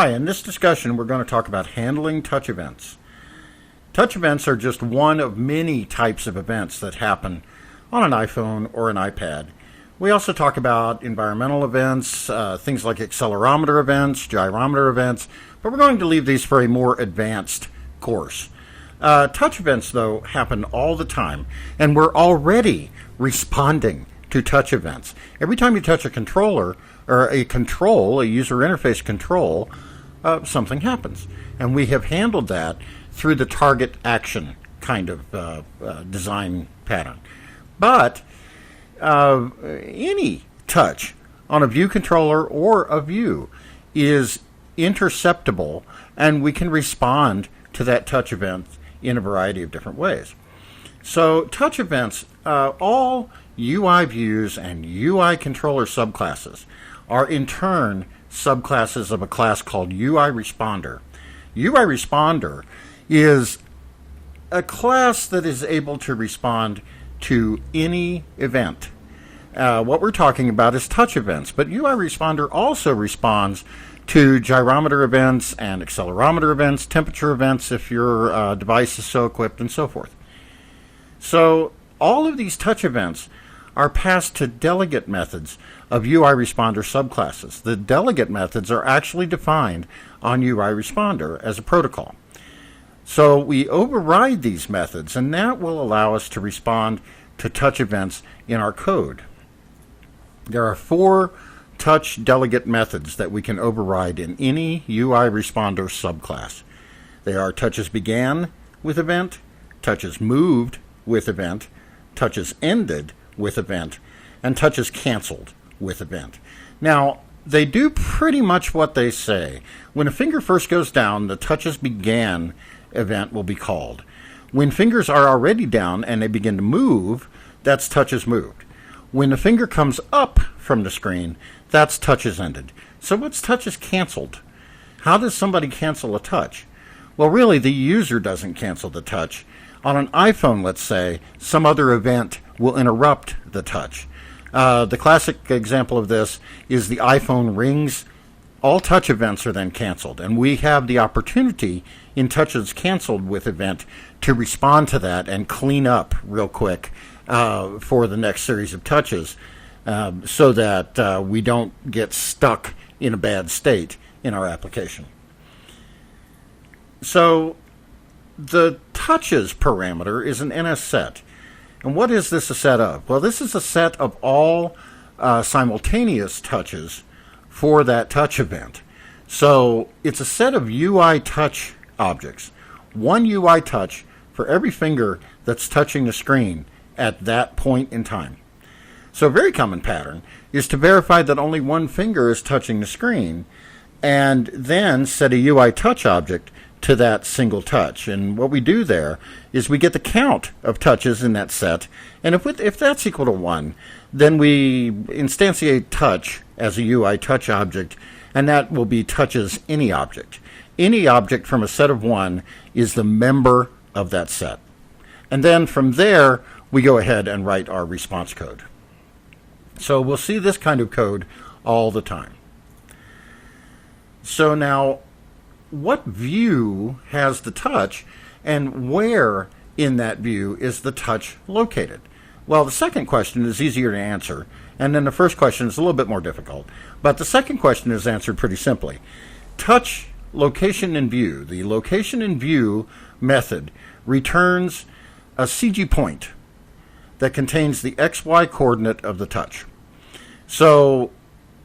Hi, in this discussion we're going to talk about handling touch events. Touch events are just one of many types of events that happen on an iPhone or an iPad. We also talk about environmental events, things like accelerometer events, gyrometer events, but we're going to leave these for a more advanced course. Touch events, though, happen all the time, and we're already responding to touch events. Every time you touch a controller, or a user interface control, something happens. And we have handled that through the target action kind of design pattern. But any touch on a view controller or a view is interceptable, and we can respond to that touch event in a variety of different ways. So touch events, all UI views and UI controller subclasses are in turn subclasses of a class called UI Responder. UI Responder is a class that is able to respond to any event. What we're talking about is touch events, but UI Responder also responds to gyrometer events and accelerometer events, temperature events if your device is so equipped, and so forth. So all of these touch events are passed to delegate methods of UI Responder subclasses. The delegate methods are actually defined on UI Responder as a protocol. So we override these methods, and that will allow us to respond to touch events in our code. There are 4 touch delegate methods that we can override in any UI Responder subclass. They are touches began with event, touches moved with event, touches ended with event, and touches canceled with event. Now, they do pretty much what they say. When a finger first goes down, the touches began event will be called. When fingers are already down and they begin to move, that's touches moved. When the finger comes up from the screen, that's touches ended. So what's touches canceled? How does somebody cancel a touch? Well, really, the user doesn't cancel the touch. On an iPhone, let's say, some other event will interrupt the touch. The classic example of this is the iPhone rings. All touch events are then canceled, and we have the opportunity in touches canceled with event to respond to that and clean up real quick for the next series of touches so that we don't get stuck in a bad state in our application. So the touches parameter is an NS set. And what is this a set of? Well, this is a set of all simultaneous touches for that touch event. So it's a set of UI touch objects. One UI touch for every finger that's touching the screen at that point in time. So a very common pattern is to verify that only one finger is touching the screen and then set a UI touch object to that single touch. And what we do there is we get the count of touches in that set, and if that's equal to 1, then we instantiate touch as a UI touch object, and that will be touches any object. Any object from a set of 1 is the member of that set. And then from there, we go ahead and write our response code. So we'll see this kind of code all the time. So now, what view has the touch, and where in that view is the touch located? Well, the second question is easier to answer, and then the first question is a little bit more difficult. But the second question is answered pretty simply. Touch location in view, the location in view method, returns a CG point that contains the XY coordinate of the touch. So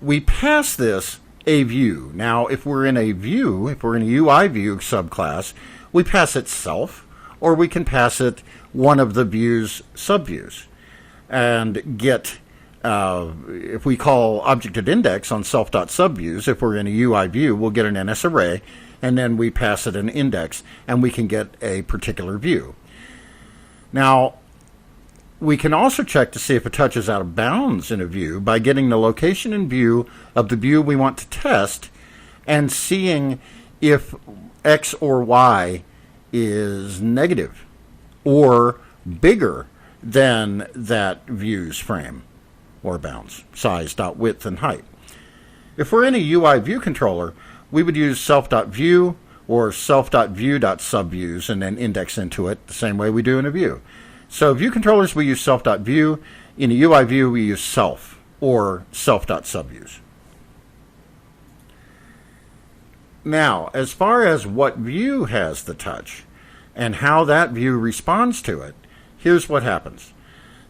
we pass this a view. Now, if we're in a view, if we're in a UI view subclass, we pass it self, or we can pass it one of the view's subviews and get, if we call object.index on self.subviews, if we're in a UI view, we'll get an NS array, and then we pass it an index, and we can get a particular view. Now, we can also check to see if a touch is out of bounds in a view by getting the location in view of the view we want to test and seeing if X or Y is negative or bigger than that view's frame or bounds, size, dot, width, and height. If we're in a UI view controller, we would use self.view or self.view.subviews and then index into it the same way we do in a view. So view controllers, we use self.view. In a UI view, we use self or self.subviews. Now, as far as what view has the touch and how that view responds to it, here's what happens.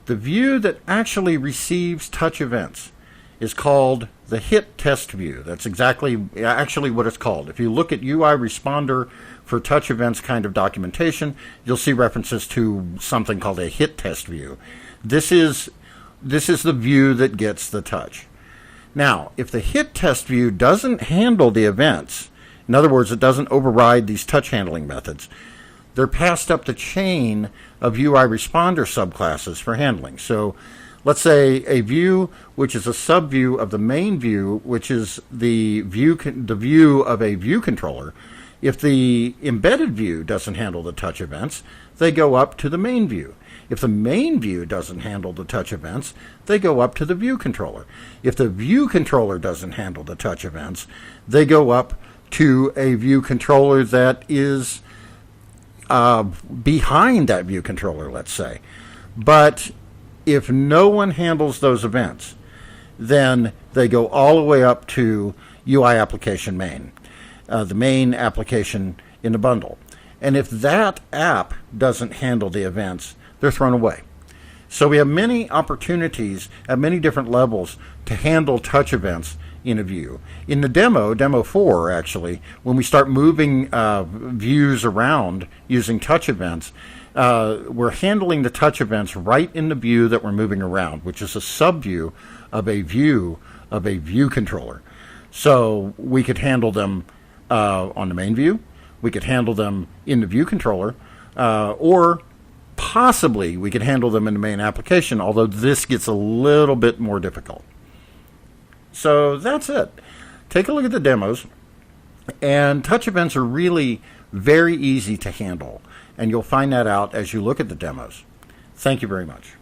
The view that actually receives touch events is called the hit test view. That's actually what it's called. If you look at UI Responder for touch events kind of documentation, you'll see references to something called a hit test view. This is the view that gets the touch. Now, if the hit test view doesn't handle the events, in other words, it doesn't override these touch handling methods, they're passed up the chain of UI Responder subclasses for handling. So let's say a view which is a subview of the main view, which is the view of a view controller. If the embedded view doesn't handle the touch events, they go up to the main view. If the main view doesn't handle the touch events, they go up to the view controller. If the view controller doesn't handle the touch events, they go up to a view controller that is behind that view controller, let's say. But if no one handles those events, then they go all the way up to UI application main, the main application in the bundle. And if that app doesn't handle the events, they're thrown away. So we have many opportunities at many different levels to handle touch events in a view. In the demo 4 actually, when we start moving views around using touch events, we're handling the touch events right in the view that we're moving around, which is a subview of a view controller. So we could handle them on the main view, we could handle them in the view controller, or possibly we could handle them in the main application, although this gets a little bit more difficult. So that's it. Take a look at the demos, and touch events are really very easy to handle, and you'll find that out as you look at the demos. Thank you very much.